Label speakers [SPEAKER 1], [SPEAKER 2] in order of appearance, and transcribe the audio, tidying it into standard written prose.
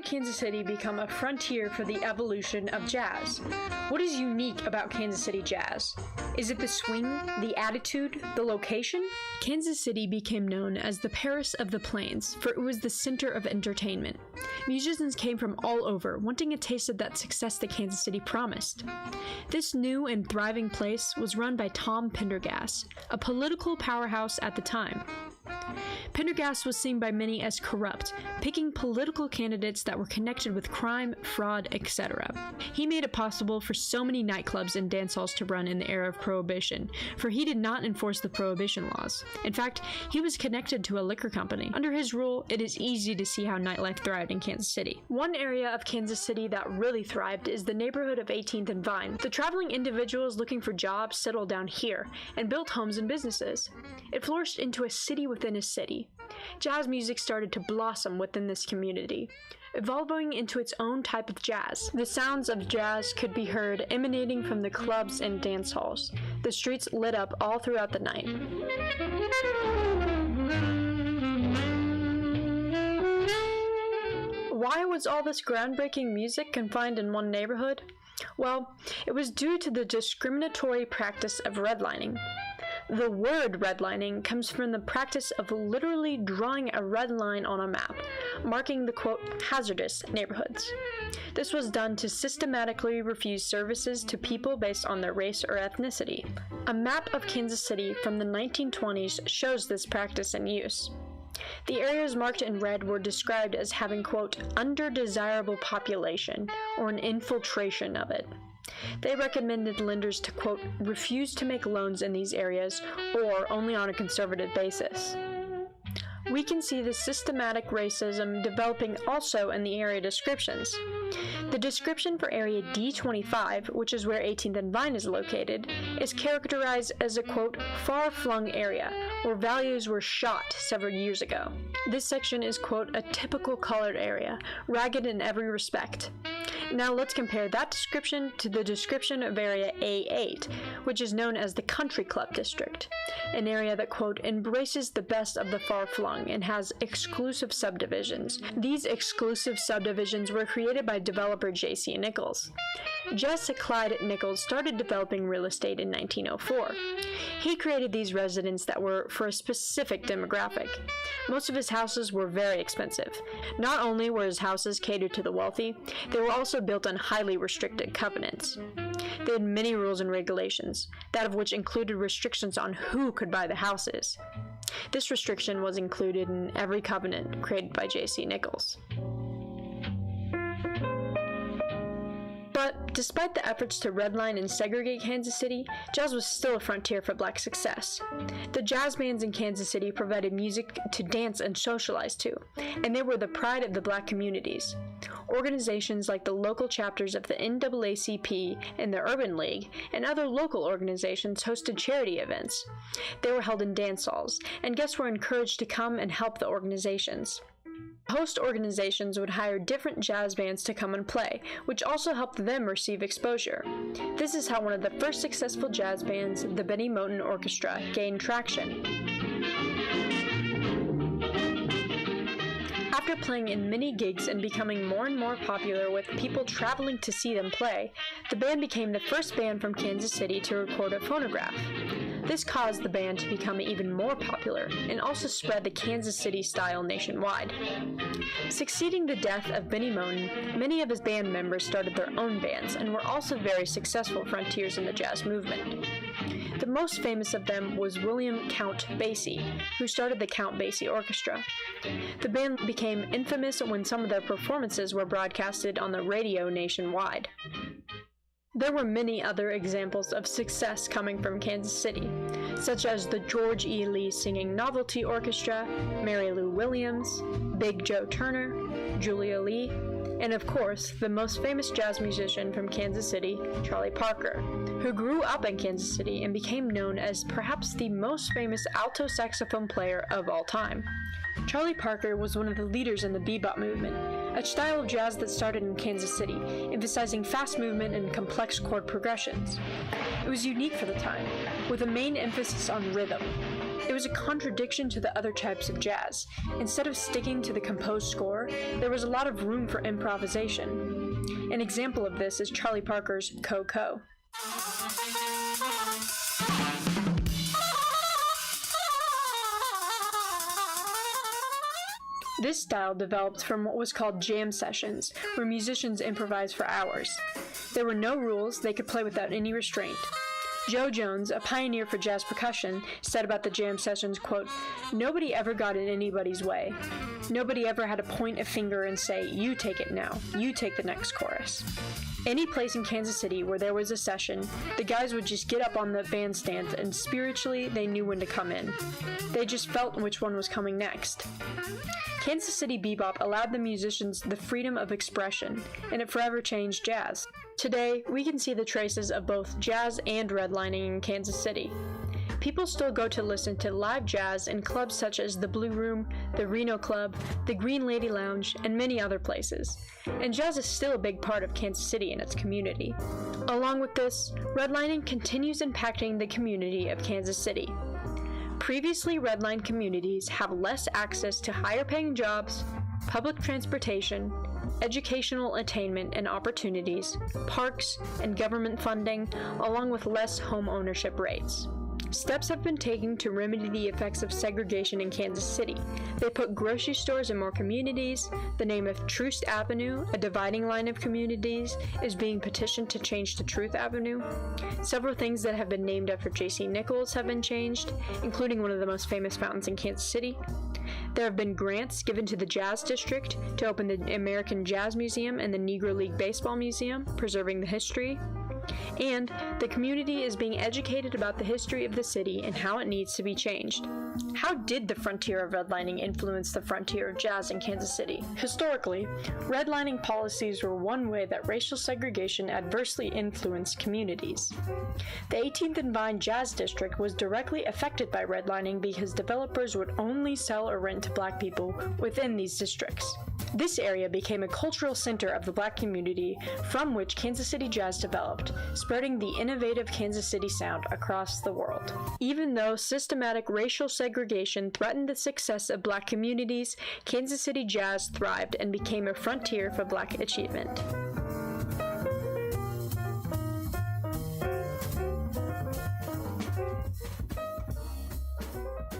[SPEAKER 1] Kansas City become a frontier for the evolution of jazz? What is unique about Kansas City jazz? Is it the swing, the attitude, the location? Kansas City became known as the Paris of the Plains, for it was the center of entertainment. Musicians came from all over, wanting a taste of that success that Kansas City promised. This new and thriving place was run by Tom Pendergast, a political powerhouse at the time. Pendergast was seen by many as corrupt, picking political candidates that were connected with crime, fraud, etc. He made it possible for so many nightclubs and dance halls to run in the era of Prohibition, for he did not enforce the Prohibition laws. In fact, he was connected to a liquor company. Under his rule, it is easy to see how nightlife thrived in Kansas City. One area of Kansas City that really thrived is the neighborhood of 18th and Vine. The traveling individuals looking for jobs settled down here and built homes and businesses. It flourished into a city within a city. Jazz music started to blossom within this community, evolving into its own type of jazz. The sounds of jazz could be heard emanating from the clubs and dance halls. The streets lit up all throughout the night. Why was all this groundbreaking music confined in one neighborhood? Well, it was due to the discriminatory practice of redlining. The word redlining comes from the practice of literally drawing a red line on a map, marking the, quote, hazardous neighborhoods. This was done to systematically refuse services to people based on their race or ethnicity. A map of Kansas City from the 1920s shows this practice in use. The areas marked in red were described as having, quote, undesirable population, or an infiltration of it. They recommended lenders to, quote, refuse to make loans in these areas or only on a conservative basis. We can see the systematic racism developing also in the area descriptions. The description for area D25, which is where 18th and Vine is located, is characterized as a, quote, far-flung area where values were shot several years ago. This section is, quote, a typical colored area, ragged in every respect. Now let's compare that description to the description of area A8, which is known as the Country Club District, an area that, quote, embraces the best of the far-flung and has exclusive subdivisions. These exclusive subdivisions were created by developer J.C. Nichols. Jesse Clyde Nichols started developing real estate in 1904. He created these residences that were for a specific demographic. Most of his houses were very expensive. Not only were his houses catered to the wealthy, they were also built on highly restricted covenants. They had many rules and regulations, that of which included restrictions on who could buy the houses. This restriction was included in every covenant created by J.C. Nichols. But despite the efforts to redline and segregate Kansas City, jazz was still a frontier for black success. The jazz bands in Kansas City provided music to dance and socialize to, and they were the pride of the black communities. Organizations like the local chapters of the NAACP and the Urban League and other local organizations hosted charity events. They were held in dance halls, and guests were encouraged to come and help the organizations. Host organizations would hire different jazz bands to come and play, which also helped them receive exposure. This is how one of the first successful jazz bands, the Benny Moten Orchestra, gained traction. After playing in many gigs and becoming more and more popular with people traveling to see them play, the band became the first band from Kansas City to record a phonograph. This caused the band to become even more popular and also spread the Kansas City style nationwide. Succeeding the death of Benny Moten, many of his band members started their own bands and were also very successful frontiers in the jazz movement. The most famous of them was William Count Basie, who started the Count Basie Orchestra. The band became infamous when some of their performances were broadcasted on the radio nationwide. There were many other examples of success coming from Kansas City, such as the George E. Lee Singing Novelty Orchestra, Mary Lou Williams, Big Joe Turner, Julia Lee, and of course, the most famous jazz musician from Kansas City, Charlie Parker, who grew up in Kansas City and became known as perhaps the most famous alto saxophone player of all time. Charlie Parker was one of the leaders in the bebop movement, a style of jazz that started in Kansas City, emphasizing fast movement and complex chord progressions. It was unique for the time, with a main emphasis on rhythm. It was a contradiction to the other types of jazz. Instead of sticking to the composed score, there was a lot of room for improvisation. An example of this is Charlie Parker's Co-Co. This style developed from what was called jam sessions, where musicians improvised for hours. There were no rules, they could play without any restraint. Joe Jones, a pioneer for jazz percussion, said about the jam sessions, quote, "Nobody ever got in anybody's way. Nobody ever had to point a finger and say, 'You take it now, you take the next chorus.' Any place in Kansas City where there was a session, the guys would just get up on the bandstand and spiritually they knew when to come in. They just felt which one was coming next." Kansas City bebop allowed the musicians the freedom of expression, and it forever changed jazz. Today, we can see the traces of both jazz and redlining in Kansas City. People still go to listen to live jazz in clubs such as the Blue Room, the Reno Club, the Green Lady Lounge, and many other places. And jazz is still a big part of Kansas City and its community. Along with this, redlining continues impacting the community of Kansas City. Previously redlined communities have less access to higher paying jobs, public transportation, educational attainment and opportunities, parks, and government funding, along with less home ownership rates. Steps have been taken to remedy the effects of segregation in Kansas City. They put grocery stores in more communities. The name of Troost Avenue, a dividing line of communities, is being petitioned to change to Truth Avenue. Several things that have been named after J.C. Nichols have been changed, including one of the most famous fountains in Kansas City. There have been grants given to the Jazz District to open the American Jazz Museum and the Negro League Baseball Museum, preserving the history. And the community is being educated about the history of the city and how it needs to be changed. How did the frontier of redlining influence the frontier of jazz in Kansas City? Historically, redlining policies were one way that racial segregation adversely influenced communities. The 18th and Vine Jazz District was directly affected by redlining because developers would only sell or rent to black people within these districts. This area became a cultural center of the black community from which Kansas City jazz developed, spreading the innovative Kansas City sound across the world. Even though systematic racial segregation threatened the success of black communities, Kansas City jazz thrived and became a frontier for black achievement.